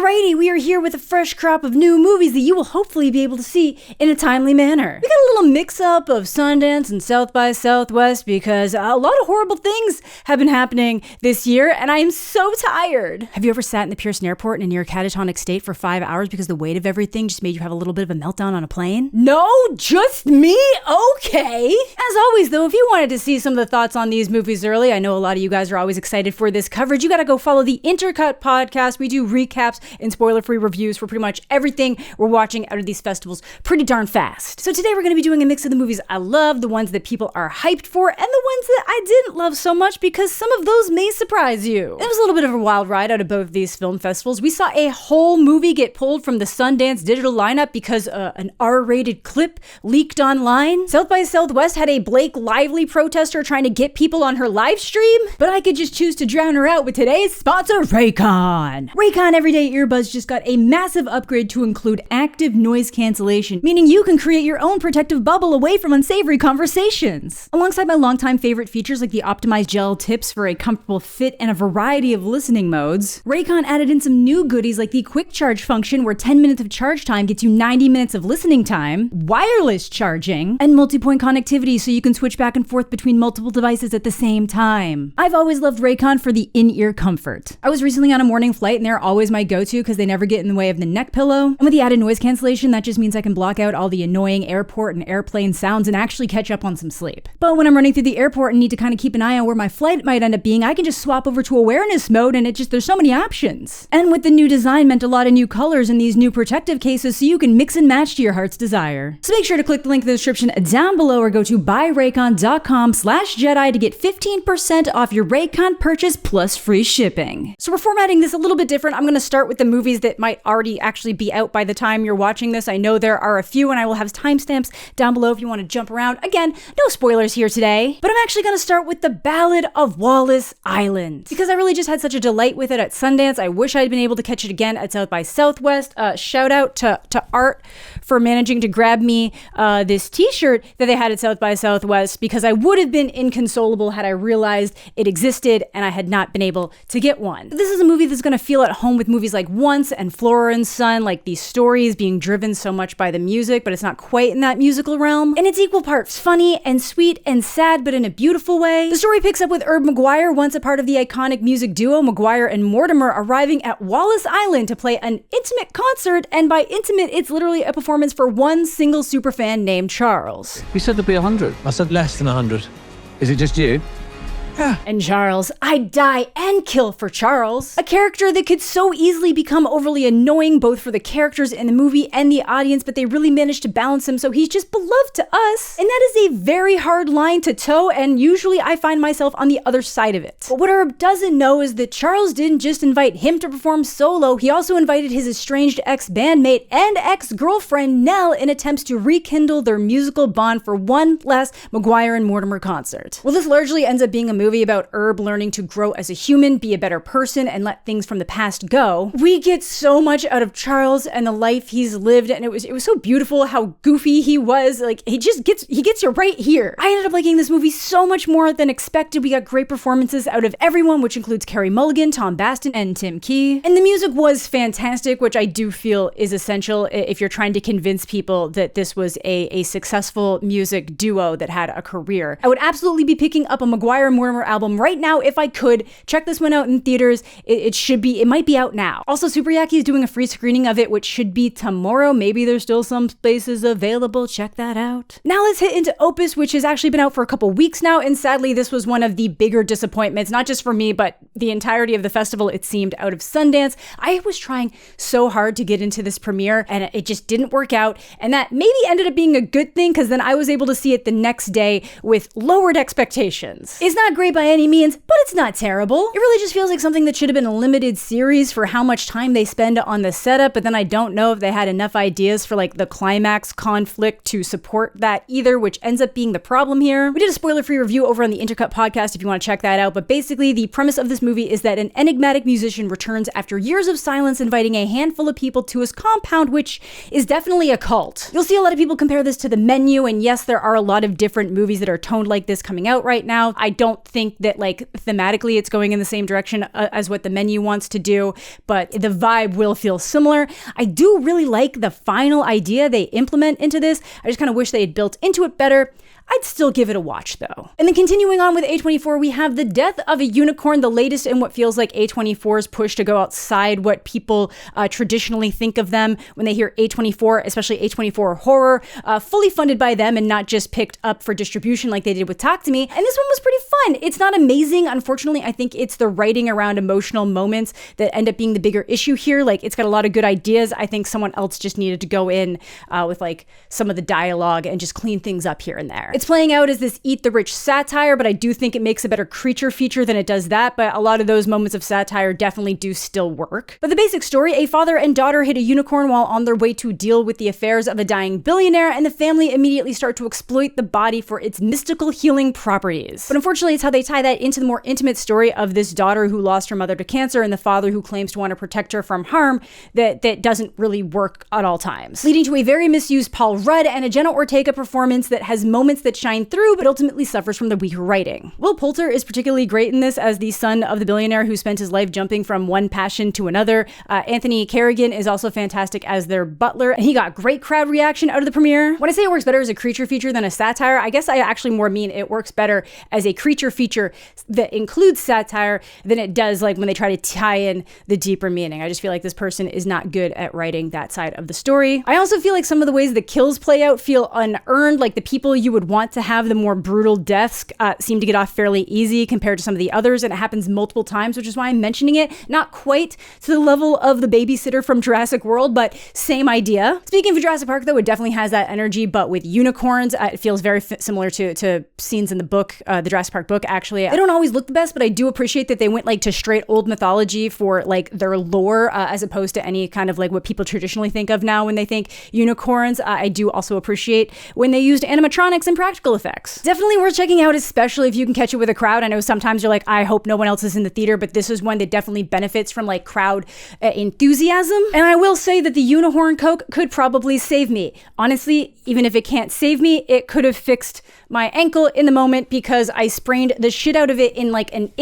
Alrighty, we are here with a fresh crop of new movies that you will hopefully be able to see in a timely manner. We got a little mix-up of Sundance and South by Southwest because a lot of horrible things have been happening this year, and I am so tired. Have you ever sat in the Pearson Airport in a near catatonic state for 5 hours because the weight of everything just made you have a little bit of a meltdown on a plane? No, just me? Okay. As always, though, if you wanted to see some of the thoughts on these movies early, I know a lot of you guys are always excited for this coverage. You gotta go follow the INTERCUT Podcast. We do recaps and spoiler-free reviews for pretty much everything we're watching out of these festivals pretty darn fast. So today we're going to be doing a mix of the movies I love, the ones that people are hyped for, and the ones that I didn't love so much because some of those may surprise you. It was a little bit of a wild ride out of both these film festivals. We saw a whole movie get pulled from the Sundance digital lineup because an R-rated clip leaked online. South by Southwest had a Blake Lively protester trying to get people on her live stream, but I could just choose to drown her out with today's sponsor, Raycon. Raycon Everyday Earbuds just got a massive upgrade to include active noise cancellation, meaning you can create your own protective bubble away from unsavory conversations. Alongside my longtime favorite features like the optimized gel tips for a comfortable fit and a variety of listening modes, Raycon added in some new goodies like the quick charge function where 10 minutes of charge time gets you 90 minutes of listening time, wireless charging, and multi-point connectivity so you can switch back and forth between multiple devices at the same time. I've always loved Raycon for the in-ear comfort. I was recently on a morning flight and they're always my go-to because they never get in the way of the neck pillow. And with the added noise cancellation, that just means I can block out all the annoying airport and airplane sounds and actually catch up on some sleep. But when I'm running through the airport and need to kind of keep an eye on where my flight might end up being, I can just swap over to awareness mode and there's so many options. And with the new design meant a lot of new colors in these new protective cases so you can mix and match to your heart's desire. So make sure to click the link in the description down below or go to buyraycon.com/Jedi to get 15% off your Raycon purchase plus free shipping. So we're formatting this a little bit different. I'm going to start with the movies that might already actually be out by the time you're watching this. I know there are a few and I will have timestamps down below if you want to jump around. Again, no spoilers here today, but I'm actually going to start with the Ballad of Wallis Island because I really just had such a delight with it at Sundance. I wish I'd been able to catch it again at South by Southwest. Shout out to Art for managing to grab me this t-shirt that they had at South by Southwest because I would have been inconsolable had I realized it existed and I had not been able to get one. This is a movie that's going to feel at home with movies like Once and Flora and Son, like these stories being driven so much by the music, but it's not quite in that musical realm. And it's equal parts funny and sweet and sad, but in a beautiful way. The story picks up with Herb McGuire, once a part of the iconic music duo McGuire and Mortimer, arriving at Wallis Island to play an intimate concert, and by intimate, it's literally a performance for one single superfan named Charles. You said there'd be 100. I said less than 100. Is it just you? Yeah. And Charles, I'd die and kill for Charles. A character that could so easily become overly annoying both for the characters in the movie and the audience, but they really managed to balance him so he's just beloved to us. And that is a very hard line to toe, and usually I find myself on the other side of it. But what Herb doesn't know is that Charles didn't just invite him to perform solo, he also invited his estranged ex-bandmate and ex-girlfriend Nell in attempts to rekindle their musical bond for one last McGuire and Mortimer concert. Well, this largely ends up being a movie about Herb learning to grow as a human, be a better person, and let things from the past go. We get so much out of Charles and the life he's lived, and it was so beautiful how goofy he was. Like, he gets you right here. I ended up liking this movie so much more than expected. We got great performances out of everyone, which includes Carey Mulligan, Tom Baston, and Tim Key. And the music was fantastic, which I do feel is essential if you're trying to convince people that this was a successful music duo that had a career. I would absolutely be picking up a McGuire and Mortimer album right now if I could. Check this one out in theaters. It might be out now. Also, Superyaki is doing a free screening of it, which should be tomorrow. Maybe there's still some spaces available. Check that out. Now let's hit into Opus, which has actually been out for a couple weeks now, and sadly this was one of the bigger disappointments, not just for me, but the entirety of the festival, it seemed, out of Sundance. I was trying so hard to get into this premiere, and it just didn't work out, and that maybe ended up being a good thing, because then I was able to see it the next day with lowered expectations. It's not great by any means, but it's not terrible. It really just feels like something that should have been a limited series for how much time they spend on the setup, but then I don't know if they had enough ideas for like the climax conflict to support that either, which ends up being the problem here. We did a spoiler-free review over on the INTERCUT Podcast if you want to check that out, but basically the premise of this movie is that an enigmatic musician returns after years of silence, inviting a handful of people to his compound, which is definitely a cult. You'll see a lot of people compare this to The Menu, and yes, there are a lot of different movies that are toned like this coming out right now. I don't think think that like thematically it's going in the same direction as what the menu wants to do, but the vibe will feel similar. I do really like the final idea they implement into this. I just kind of wish they had built into it better. I'd still give it a watch though. And then continuing on with A24, we have The Death of a Unicorn, the latest in what feels like A24's push to go outside what people traditionally think of them when they hear A24, especially A24 horror, fully funded by them and not just picked up for distribution like they did with Talk to Me. And this one was pretty fun. It's not amazing. Unfortunately, I think it's the writing around emotional moments that end up being the bigger issue here. Like, it's got a lot of good ideas. I think someone else just needed to go in with like some of the dialogue and just clean things up here and there. It's playing out as this eat the rich satire, but I do think it makes a better creature feature than it does that, but a lot of those moments of satire definitely do still work. But the basic story, a father and daughter hit a unicorn while on their way to deal with the affairs of a dying billionaire, and the family immediately start to exploit the body for its mystical healing properties. But unfortunately, it's how they tie that into the more intimate story of this daughter who lost her mother to cancer and the father who claims to want to protect her from harm that doesn't really work at all times, leading to a very misused Paul Rudd and a Jenna Ortega performance that has moments that shine through, but ultimately suffers from the weak writing. Will Poulter is particularly great in this as the son of the billionaire who spent his life jumping from one passion to another. Anthony Carrigan is also fantastic as their butler, and he got great crowd reaction out of the premiere. When I say it works better as a creature feature than a satire, I guess I actually more mean it works better as a creature feature that includes satire than it does like when they try to tie in the deeper meaning. I just feel like this person is not good at writing that side of the story. I also feel like some of the ways the kills play out feel unearned, like the people you would want to have the more brutal deaths seem to get off fairly easy compared to some of the others, and it happens multiple times, which is why I'm mentioning it. Not quite to the level of the babysitter from Jurassic World, but same idea. Speaking of Jurassic Park though, it definitely has that energy, but with unicorns, it feels very similar to scenes in the book, the Jurassic Park book actually. They don't always look the best, but I do appreciate that they went like to straight old mythology for like their lore as opposed to any kind of like what people traditionally think of now when they think unicorns. I do also appreciate when they used animatronics and practical effects. Definitely worth checking out, especially if you can catch it with a crowd. I know sometimes you're like, I hope no one else is in the theater, but this is one that definitely benefits from like crowd enthusiasm. And I will say that the unicorn coke could probably save me. Honestly, even if it can't save me, it could have fixed my ankle in the moment because I sprained the shit out of it in like an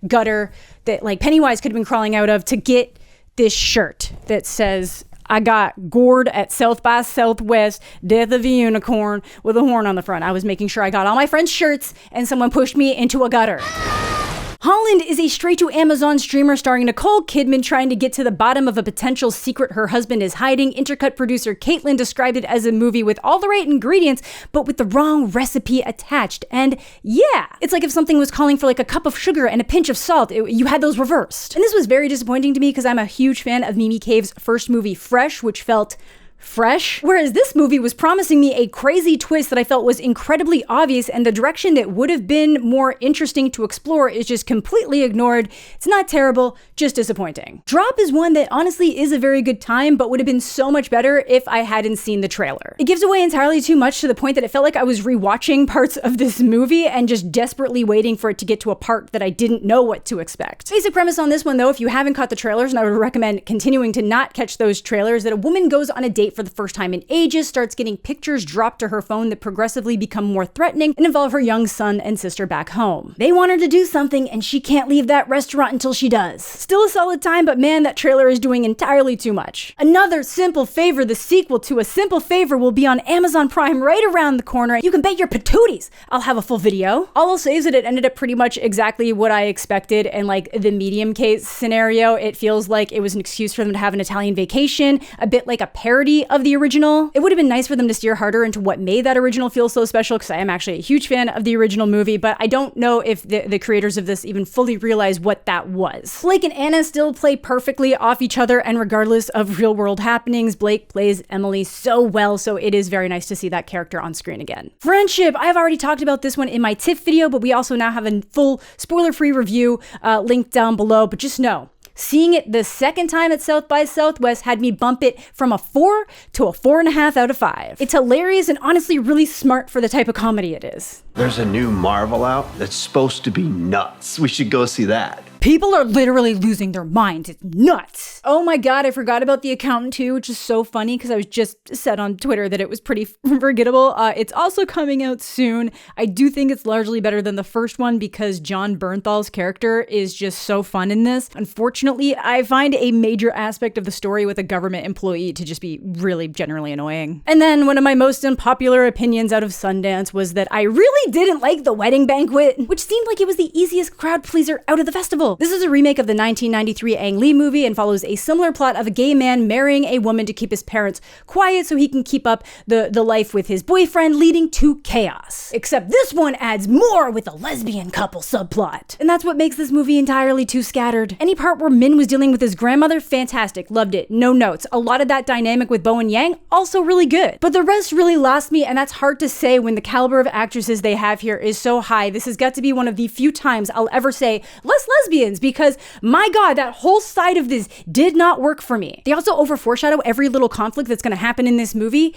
gutter that like Pennywise could have been crawling out of to get this shirt that says, I got gored at South by Southwest, Death of a Unicorn with a horn on the front. I was making sure I got all my friends' shirts and someone pushed me into a gutter. Holland is a straight-to-Amazon streamer starring Nicole Kidman trying to get to the bottom of a potential secret her husband is hiding. INTERCUT producer Caitlin described it as a movie with all the right ingredients, but with the wrong recipe attached. And yeah, it's like if something was calling for like a cup of sugar and a pinch of salt, you had those reversed. And this was very disappointing to me because I'm a huge fan of Mimi Cave's first movie, Fresh, which felt fresh, whereas this movie was promising me a crazy twist that I felt was incredibly obvious, and the direction that would have been more interesting to explore is just completely ignored. It's not terrible, just disappointing. Drop is one that honestly is a very good time, but would have been so much better if I hadn't seen the trailer. It gives away entirely too much to the point that it felt like I was rewatching parts of this movie and just desperately waiting for it to get to a part that I didn't know what to expect. Basic premise on this one though, if you haven't caught the trailers, and I would recommend continuing to not catch those trailers, that a woman goes on a date for the first time in ages, starts getting pictures dropped to her phone that progressively become more threatening and involve her young son and sister back home. They want her to do something and she can't leave that restaurant until she does. Still a solid time, but man, that trailer is doing entirely too much. Another Simple Favor, the sequel to A Simple Favor, will be on Amazon Prime right around the corner. You can bet your patooties I'll have a full video. All I'll say is that it ended up pretty much exactly what I expected, and like the medium case scenario, it feels like it was an excuse for them to have an Italian Vacation, a bit like a parody of the original. It would have been nice for them to steer harder into what made that original feel so special, because I am actually a huge fan of the original movie, but I don't know if the creators of this even fully realize what that was. Blake and Anna still play perfectly off each other, and regardless of real world happenings, Blake plays Emily so well, so it is very nice to see that character on screen again. Friendship, I've already talked about this one in my TIFF video, but we also now have a full spoiler-free review linked down below, but just know, seeing it the second time at South by Southwest had me bump it from a 4 to a 4.5 out of 5. It's hilarious and honestly really smart for the type of comedy it is. There's a new Marvel out that's supposed to be nuts. We should go see that. People are literally losing their minds. It's nuts. Oh my God, I forgot about The Accountant too, which is so funny because I was just said on Twitter that it was pretty forgettable. It's also coming out soon. I do think it's largely better than the first one because John Bernthal's character is just so fun in this. Unfortunately, I find a major aspect of the story with a government employee to just be really generally annoying. And then one of my most unpopular opinions out of Sundance was that I really didn't like The Wedding Banquet, which seemed like it was the easiest crowd pleaser out of the festival. This is a remake of the 1993 Ang Lee movie and follows a similar plot of a gay man marrying a woman to keep his parents quiet so he can keep up the life with his boyfriend, leading to chaos. Except this one adds more with a lesbian couple subplot. And that's what makes this movie entirely too scattered. Any part where Min was dealing with his grandmother, fantastic, loved it, no notes. A lot of that dynamic with Bo and Yang, also really good. But the rest really lost me, and that's hard to say when the caliber of actresses they have here is so high. This has got to be one of the few times I'll ever say less lesbians, because my God, that whole side of this did not work for me. They also over foreshadow every little conflict that's gonna happen in this movie.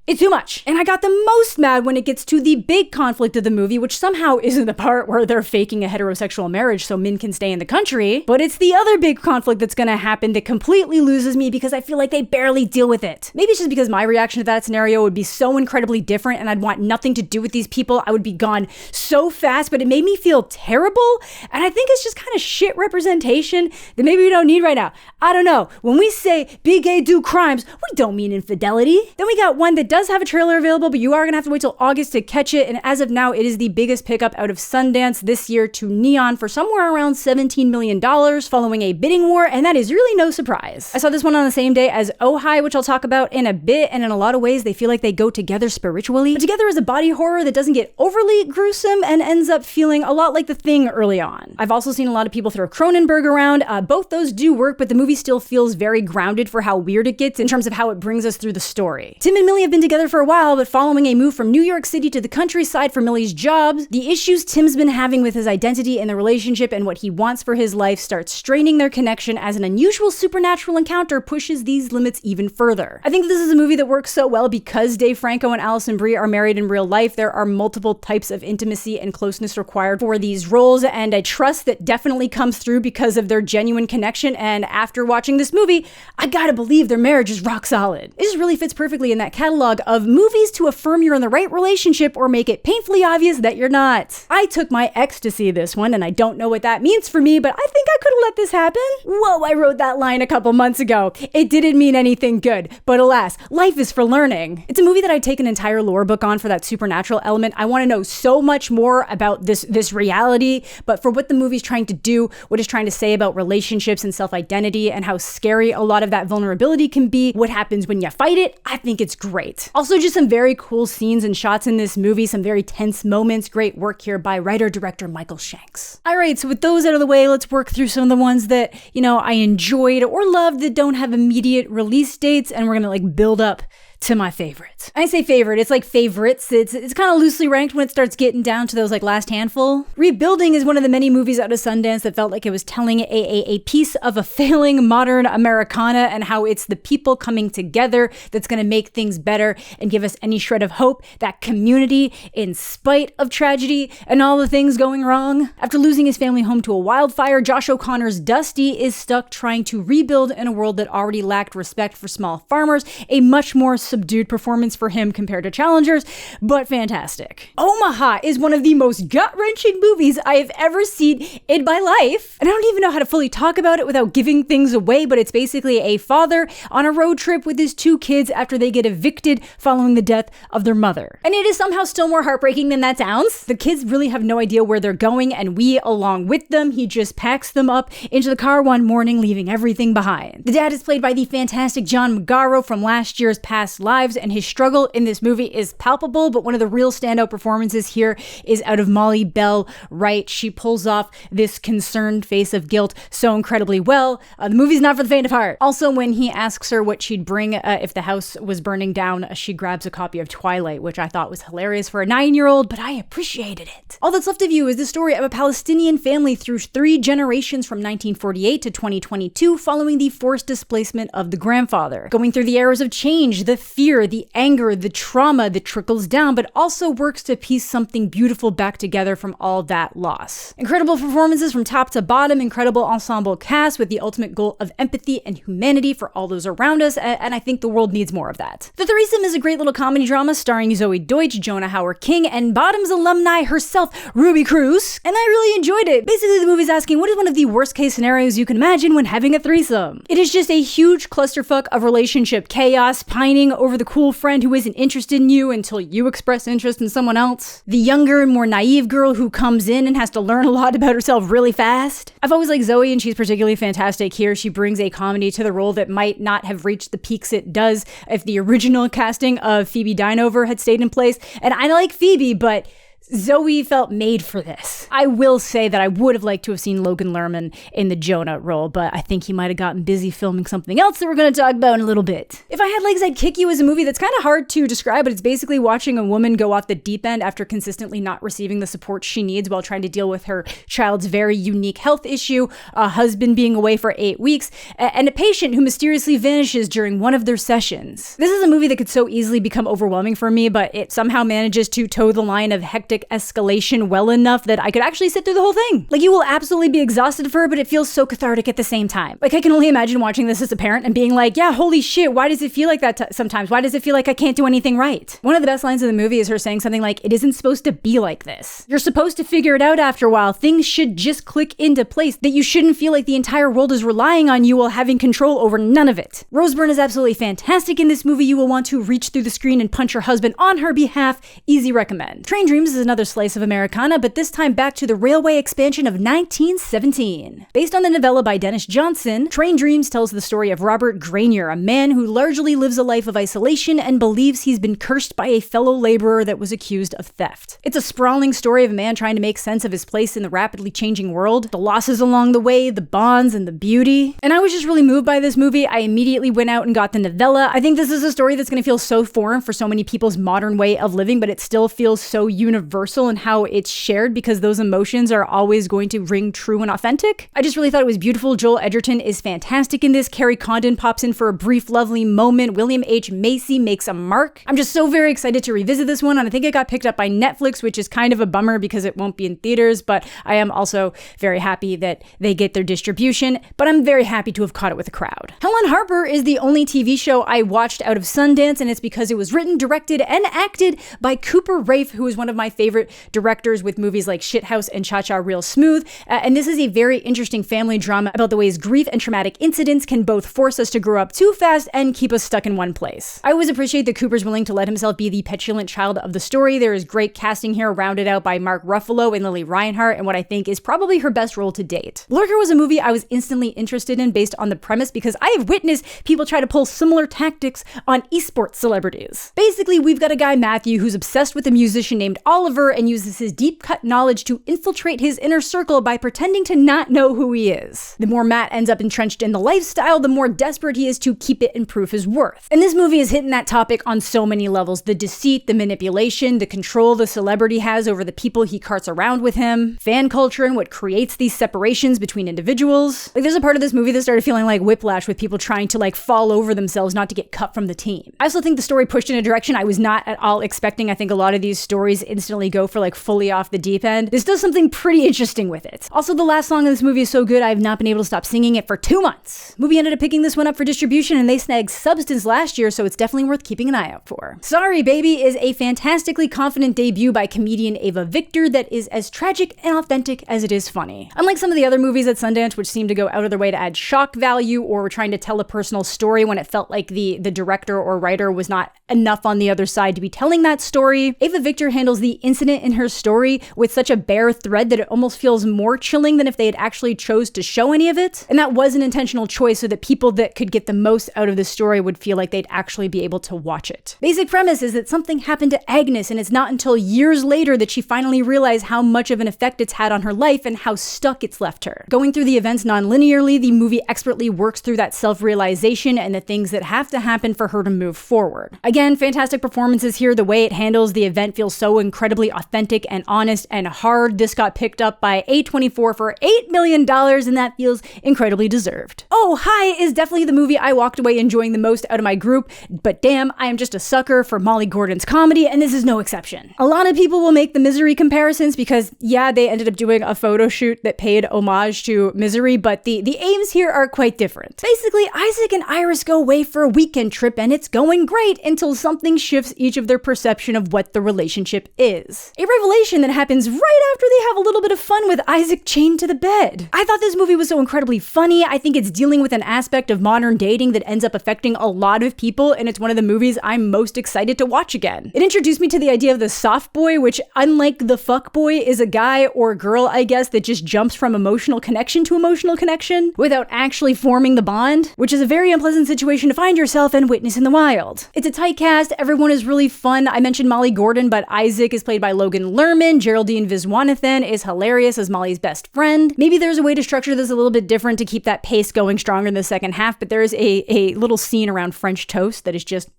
It's too much. And I got the most mad when it gets to the big conflict of the movie, which somehow isn't the part where they're faking a heterosexual marriage so Min can stay in the country, but it's the other big conflict that's gonna happen that completely loses me because I feel like they barely deal with it. Maybe it's just because my reaction to that scenario would be so incredibly different and I'd want nothing to do with these people. I would be gone so fast, but it made me feel terrible. And I think it's just kind of shit representation that maybe we don't need right now. I don't know. When we say be gay, do crimes, we don't mean infidelity. Then we got one that does have a trailer available, but you are gonna have to wait till August to catch it. And as of now, it is the biggest pickup out of Sundance this year to Neon for somewhere around $17 million following a bidding war. And that is really no surprise. I saw this one on the same day as Ojai, which I'll talk about in a bit. And in a lot of ways, they feel like they go together spiritually, but together as a body horror that doesn't get overly gruesome and ends up feeling a lot like The Thing early on. I've also seen a lot of people throw Cronenberg around. Both those do work, but the movie still feels very grounded for how weird it gets in terms of how it brings us through the story. Tim and Millie have been together for a while, but following a move from New York City to the countryside for Millie's jobs, the issues Tim's been having with his identity in the relationship and what he wants for his life start straining their connection as an unusual supernatural encounter pushes these limits even further. I think this is a movie that works so well because Dave Franco and Alison Brie are married in real life. There are multiple types of intimacy and closeness required for these roles, and I trust that definitely comes through because of their genuine connection. And after watching this movie, I gotta believe their marriage is rock solid. It just really fits perfectly in that catalog of movies to affirm you're in the right relationship or make it painfully obvious that you're not. I took my ex to see this one, and I don't know what that means for me, but I think I could have let this happen. Whoa, I wrote that line a couple months ago. It didn't mean anything good, but alas, life is for learning. It's a movie that I'd take an entire lore book on for that supernatural element. I want to know so much more about this reality, but for what the movie's trying to do, what it's trying to say about relationships and self-identity and how scary a lot of that vulnerability can be, what happens when you fight it, I think it's great. Also, just some very cool scenes and shots in this movie, some very tense moments. Great work here by writer-director Michael Shanks. All right, so with those out of the way, let's work through some of the ones that, I enjoyed or loved that don't have immediate release dates, and we're gonna build up to my favorites. I say favorite, it's like favorites. It's kind of loosely ranked when it starts getting down to those last handful. Rebuilding is one of the many movies out of Sundance that felt like it was telling a piece of a failing modern Americana and how it's the people coming together that's gonna make things better and give us any shred of hope, that community in spite of tragedy and all the things going wrong. After losing his family home to a wildfire, Josh O'Connor's Dusty is stuck trying to rebuild in a world that already lacked respect for small farmers, a much more subdued performance for him compared to challengers, but fantastic. Omaha is one of the most gut-wrenching movies I have ever seen in my life. And I don't even know how to fully talk about it without giving things away, but it's basically a father on a road trip with his two kids after they get evicted following the death of their mother. And it is somehow still more heartbreaking than that sounds. The kids really have no idea where they're going, and we along with them. He just packs them up into the car one morning, leaving everything behind. The dad is played by the fantastic John Magaro from last year's Past Lives, and his struggle in this movie is palpable, but one of the real standout performances here is out of Molly Bell Wright. She pulls off this concerned face of guilt so incredibly well. The movie's not for the faint of heart. Also, when he asks her what she'd bring if the house was burning down, she grabs a copy of Twilight, which I thought was hilarious for a 9-year-old, but I appreciated it. All that's left of you is the story of a Palestinian family through 3 generations from 1948 to 2022 following the forced displacement of the grandfather. Going through the eras of change, the fear, the anger, the trauma that trickles down, but also works to piece something beautiful back together from all that loss. Incredible performances from top to bottom, incredible ensemble cast with the ultimate goal of empathy and humanity for all those around us, and I think the world needs more of that. The Threesome is a great little comedy drama starring Zoe Deutsch, Jonah Hauer-King, and Bottoms alumni herself, Ruby Cruz, and I really enjoyed it. Basically, the movie's asking, what is one of the worst case scenarios you can imagine when having a threesome? It is just a huge clusterfuck of relationship chaos, pining over the cool friend who isn't interested in you until you express interest in someone else. The younger and more naive girl who comes in and has to learn a lot about herself really fast. I've always liked Zoe, and she's particularly fantastic here. She brings a comedy to the role that might not have reached the peaks it does if the original casting of Phoebe Dynevor had stayed in place. And I like Phoebe, but Zoe felt made for this. I will say that I would have liked to have seen Logan Lerman in the Jonah role, but I think he might have gotten busy filming something else that we're going to talk about in a little bit. If I Had Legs, I'd Kick You is a movie that's kind of hard to describe, but it's basically watching a woman go off the deep end after consistently not receiving the support she needs while trying to deal with her child's very unique health issue, a husband being away for 8 weeks, and a patient who mysteriously vanishes during one of their sessions. This is a movie that could so easily become overwhelming for me, but it somehow manages to toe the line of hectic escalation well enough that I could actually sit through the whole thing. Like, you will absolutely be exhausted for her, but it feels so cathartic at the same time. Like, I can only imagine watching this as a parent and being like, yeah, holy shit, why does it feel like that sometimes? Why does it feel like I can't do anything right? One of the best lines of the movie is her saying something like, it isn't supposed to be like this. You're supposed to figure it out after a while. Things should just click into place, that you shouldn't feel like the entire world is relying on you while having control over none of it. Rose Byrne is absolutely fantastic in this movie. You will want to reach through the screen and punch your husband on her behalf. Easy recommend. Train Dreams is another slice of Americana, but this time back to the railway expansion of 1917. Based on the novella by Dennis Johnson, Train Dreams tells the story of Robert Granier, a man who largely lives a life of isolation and believes he's been cursed by a fellow laborer that was accused of theft. It's a sprawling story of a man trying to make sense of his place in the rapidly changing world, the losses along the way, the bonds, and the beauty. And I was just really moved by this movie. I immediately went out and got the novella. I think this is a story that's going to feel so foreign for so many people's modern way of living, but it still feels so universal in how it's shared because those emotions are always going to ring true and authentic. I just really thought it was beautiful. Joel Edgerton is fantastic in this. Carrie Condon pops in for a brief, lovely moment. William H. Macy makes a mark. I'm just so very excited to revisit this one, and I think it got picked up by Netflix, which is kind of a bummer because it won't be in theaters, but I am also very happy that they get their distribution, but I'm very happy to have caught it with a crowd. Hal Harper is the only TV show I watched out of Sundance, and it's because it was written, directed, and acted by Cooper Raiff, who is one of my favorite directors with movies like Shithouse and Cha-Cha Real Smooth, and this is a very interesting family drama about the ways grief and traumatic incidents can both force us to grow up too fast and keep us stuck in one place. I always appreciate that Cooper's willing to let himself be the petulant child of the story. There is great casting here, rounded out by Mark Ruffalo and Lily Reinhart, and what I think is probably her best role to date. Lurker was a movie I was instantly interested in based on the premise because I have witnessed people try to pull similar tactics on esports celebrities. Basically, we've got a guy, Matthew, who's obsessed with a musician named Oliver and uses his deep-cut knowledge to infiltrate his inner circle by pretending to not know who he is. The more Matt ends up entrenched in the lifestyle, the more desperate he is to keep it and prove his worth. And this movie is hitting that topic on so many levels. The deceit, the manipulation, the control the celebrity has over the people he carts around with him, fan culture and what creates these separations between individuals. Like, there's a part of this movie that started feeling like Whiplash with people trying to fall over themselves not to get cut from the team. I also think the story pushed in a direction I was not at all expecting. I think a lot of these stories instantly go for fully off the deep end. This does something pretty interesting with it. Also, the last song of this movie is so good I've not been able to stop singing it for 2 months. Movie ended up picking this one up for distribution and they snagged Substance last year, so it's definitely worth keeping an eye out for. Sorry Baby is a fantastically confident debut by comedian Ava Victor that is as tragic and authentic as it is funny. Unlike some of the other movies at Sundance, which seem to go out of their way to add shock value or were trying to tell a personal story when it felt like the director or writer was not enough on the other side to be telling that story, Ava Victor handles the incident in her story with such a bare thread that it almost feels more chilling than if they had actually chose to show any of it. And that was an intentional choice so that people that could get the most out of the story would feel like they'd actually be able to watch it. Basic premise is that something happened to Agnes, and it's not until years later that she finally realized how much of an effect it's had on her life and how stuck it's left her. Going through the events non-linearly, the movie expertly works through that self-realization and the things that have to happen for her to move forward. Again, fantastic performances here. The way it handles the event feels so incredibly incredibly authentic and honest and hard. This got picked up by A24 for $8 million, and that feels incredibly deserved. Oh Hi is definitely the movie I walked away enjoying the most out of my group, but damn, I am just a sucker for Molly Gordon's comedy, and this is no exception. A lot of people will make the Misery comparisons because, yeah, they ended up doing a photo shoot that paid homage to Misery, but the aims here are quite different. Basically, Isaac and Iris go away for a weekend trip, and it's going great until something shifts each of their perception of what the relationship is. A revelation that happens right after they have a little bit of fun with Isaac chained to the bed. I thought this movie was so incredibly funny. I think it's dealing with an aspect of modern dating that ends up affecting a lot of people, and it's one of the movies I'm most excited to watch again. It introduced me to the idea of the soft boy, which, unlike the fuck boy, is a guy or girl, I guess, that just jumps from emotional connection to emotional connection without actually forming the bond, which is a very unpleasant situation to find yourself and witness in the wild. It's a tight cast, everyone is really fun. I mentioned Molly Gordon, but Isaac is played by Logan Lerman. Geraldine Viswanathan is hilarious as Molly's best friend. Maybe there's a way to structure this a little bit different to keep that pace going stronger in the second half, but there is a little scene around French toast that is just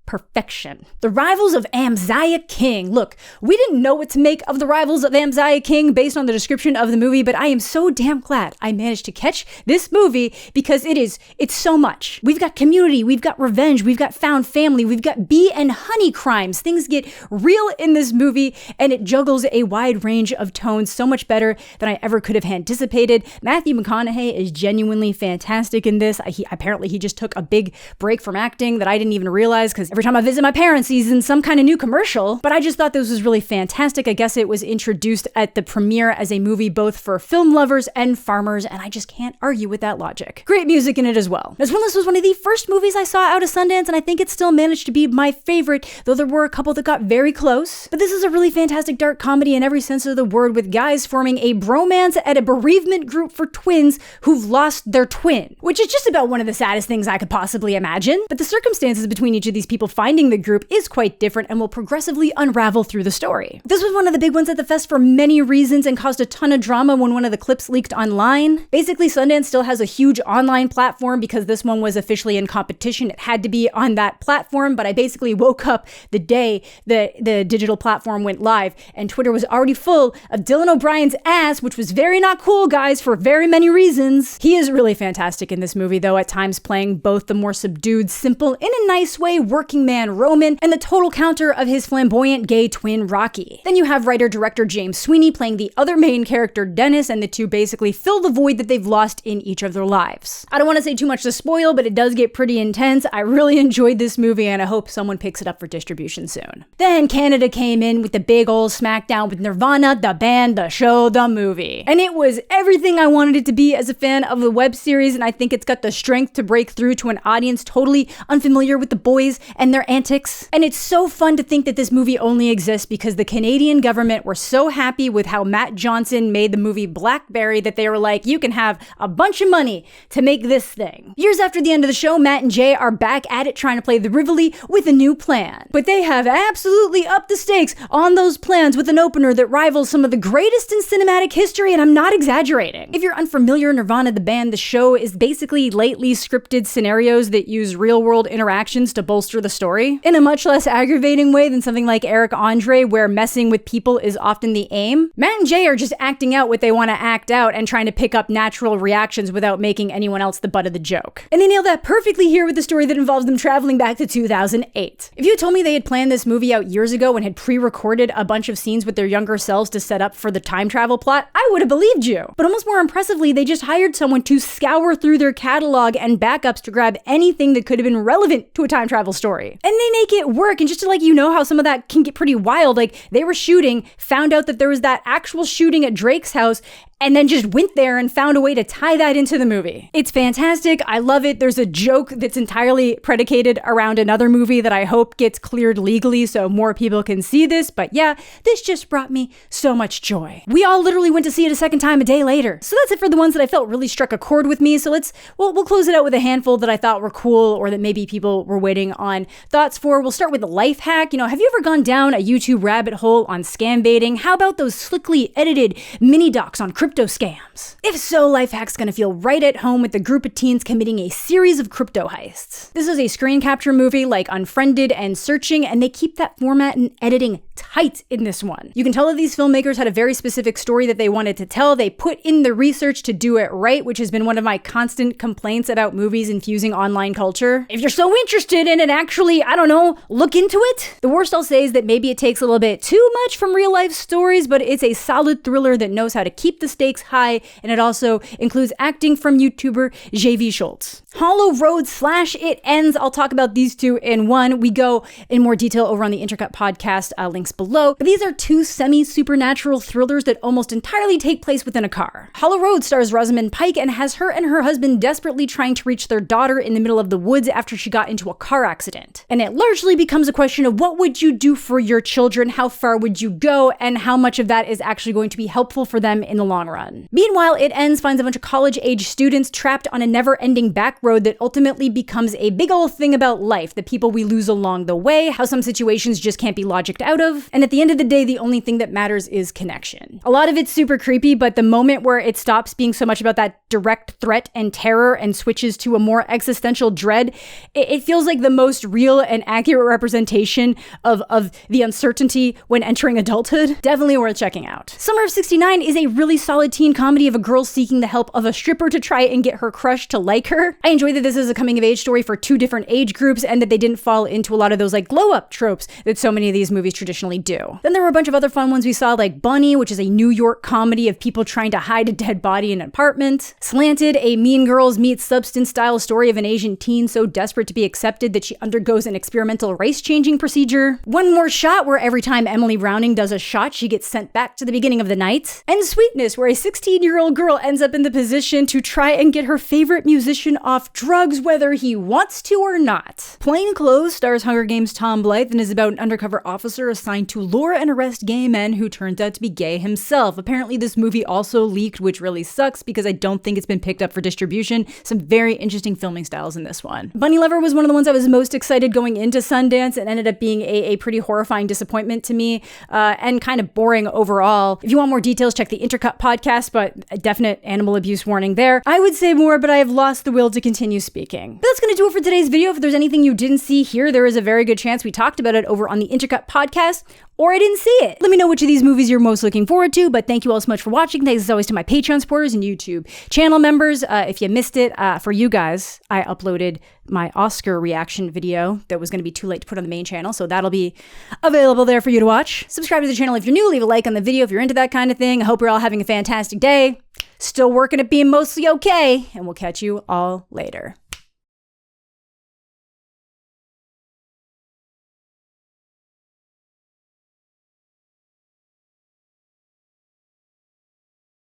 perfection. The Rivals of Amziah King. Look, we didn't know what to make of The Rivals of Amziah King based on the description of the movie, but I am so damn glad I managed to catch this movie because it's so much. We've got community, we've got revenge, we've got found family, we've got bee and honey crimes. Things get real in this movie, and it juggles a wide range of tones so much better than I ever could have anticipated. Matthew McConaughey is genuinely fantastic in this. Apparently he just took a big break from acting that I didn't even realize, because every time I visit my parents, he's in some kind of new commercial. But I just thought this was really fantastic. I guess it was introduced at the premiere as a movie both for film lovers and farmers, and I just can't argue with that logic. Great music in it as well. Twinless was one of the first movies I saw out of Sundance, and I think it still managed to be my favorite, though there were a couple that got very close. But this is a really fantastic dark comedy in every sense of the word, with guys forming a bromance at a bereavement group for twins who've lost their twin, which is just about one of the saddest things I could possibly imagine. But the circumstances between each of these people finding the group is quite different and will progressively unravel through the story. This was one of the big ones at the fest for many reasons and caused a ton of drama when one of the clips leaked online. Basically, Sundance still has a huge online platform because this one was officially in competition. It had to be on that platform, but I basically woke up the day that the digital platform went live and Twitter was already full of Dylan O'Brien's ass, which was very not cool, guys, for very many reasons. He is really fantastic in this movie, though, at times playing both the more subdued, simple, in a nice way, working man Roman, and the total counter of his flamboyant gay twin Rocky. Then you have writer-director James Sweeney playing the other main character Dennis, and the two basically fill the void that they've lost in each of their lives. I don't want to say too much to spoil, but it does get pretty intense. I really enjoyed this movie, and I hope someone picks it up for distribution soon. Then Canada came in with the big old smackdown with Nirvana, the band, the show, the movie. And it was everything I wanted it to be as a fan of the web series, and I think it's got the strength to break through to an audience totally unfamiliar with the boys and their antics. And it's so fun to think that this movie only exists because the Canadian government were so happy with how Matt Johnson made the movie Blackberry that they were like, you can have a bunch of money to make this thing. Years after the end of the show, Matt and Jay are back at it trying to play the Rivoli with a new plan. But they have absolutely upped the stakes on those plans with an opener that rivals some of the greatest in cinematic history, and I'm not exaggerating. If you're unfamiliar, Nirvana, the band, the show is basically lately scripted scenarios that use real-world interactions to bolster the story, in a much less aggravating way than something like Eric Andre, where messing with people is often the aim. Matt and Jay are just acting out what they want to act out and trying to pick up natural reactions without making anyone else the butt of the joke. And they nail that perfectly here with the story that involves them traveling back to 2008. If you had told me they had planned this movie out years ago and had pre-recorded a bunch of scenes with their younger selves to set up for the time travel plot, I would have believed you. But almost more impressively, they just hired someone to scour through their catalog and backups to grab anything that could have been relevant to a time travel story. And they make it work. And just to let you know how some of that can get pretty wild, like they were shooting, found out that there was that actual shooting at Drake's house, and then just went there and found a way to tie that into the movie. It's fantastic. I love it. There's a joke that's entirely predicated around another movie that I hope gets cleared legally so more people can see this. But yeah, this just brought me so much joy. We all literally went to see it a second time a day later. So that's it for the ones that I felt really struck a chord with me. So we'll close it out with a handful that I thought were cool or that maybe people were waiting on thoughts for. We'll start with the life hack. Have you ever gone down a YouTube rabbit hole on scam baiting? How about those slickly edited mini docs on crypto scams? If so, LifeHack's gonna feel right at home with a group of teens committing a series of crypto heists. This is a screen capture movie like Unfriended and Searching, and they keep that format and editing tight in this one. You can tell that these filmmakers had a very specific story that they wanted to tell. They put in the research to do it right, which has been one of my constant complaints about movies infusing online culture. If you're so interested in it, actually, I don't know, look into it. The worst I'll say is that maybe it takes a little bit too much from real life stories, but it's a solid thriller that knows how to keep the stakes high, and it also includes acting from YouTuber JV Schultz. Hollow Road / It Ends. I'll talk about these two in one. We go in more detail over on the INTERCUT Podcast, links below. But these are two semi-supernatural thrillers that almost entirely take place within a car. Hollow Road stars Rosamund Pike and has her and her husband desperately trying to reach their daughter in the middle of the woods after she got into a car accident. And it largely becomes a question of what would you do for your children, how far would you go, and how much of that is actually going to be helpful for them in the long run. Meanwhile, It Ends finds a bunch of college-age students trapped on a never-ending back road that ultimately becomes a big ol' thing about life, the people we lose along the way, how some situations just can't be logicked out of, and at the end of the day, the only thing that matters is connection. A lot of it's super creepy, but the moment where it stops being so much about that direct threat and terror and switches to a more existential dread, it feels like the most real and accurate representation of the uncertainty when entering adulthood. Definitely worth checking out. Summer of '69 is a really solid teen comedy of a girl seeking the help of a stripper to try and get her crush to like her. I enjoy that this is a coming of age story for two different age groups and that they didn't fall into a lot of those like glow up tropes that so many of these movies traditionally do. Then there were a bunch of other fun ones we saw, like Bunny, which is a New York comedy of people trying to hide a dead body in an apartment. Slanted, a Mean Girls meets Substance style story of an Asian teen so desperate to be accepted that she undergoes an experimental race-changing procedure. One More Shot, where every time Emily Browning does a shot, she gets sent back to the beginning of the night. And Sweetness, where a 16-year-old girl ends up in the position to try and get her favorite musician off drugs whether he wants to or not. Plainclothes stars Hunger Games Tom Blythe and is about an undercover officer assigned to lure and arrest gay men who turns out to be gay himself. Apparently this movie also leaked, which really sucks because I don't think it's been picked up for distribution. Some very interesting filming styles in this one. Bunny Lover was one of the ones I was most excited going into Sundance and ended up being a pretty horrifying disappointment to me and kind of boring overall. If you want more details, check the INTERCUT Podcast, but a definite animal abuse warning there. I would say more, but I have lost the will to continue speaking. But that's going to do it for today's video. If there's anything you didn't see here, there is a very good chance we talked about it over on the INTERCUT Podcast, or I didn't see it. Let me know which of these movies you're most looking forward to, but thank you all so much for watching. Thanks as always to my Patreon supporters and YouTube channel members. If you missed it, for you guys, I uploaded my Oscar reaction video that was going to be too late to put on the main channel, so that'll be available there for you to watch. Subscribe to the channel if you're new, leave a like on the video if you're into that kind of thing. I hope you're all having a fantastic day. Still working at being mostly okay, and we'll catch you all later.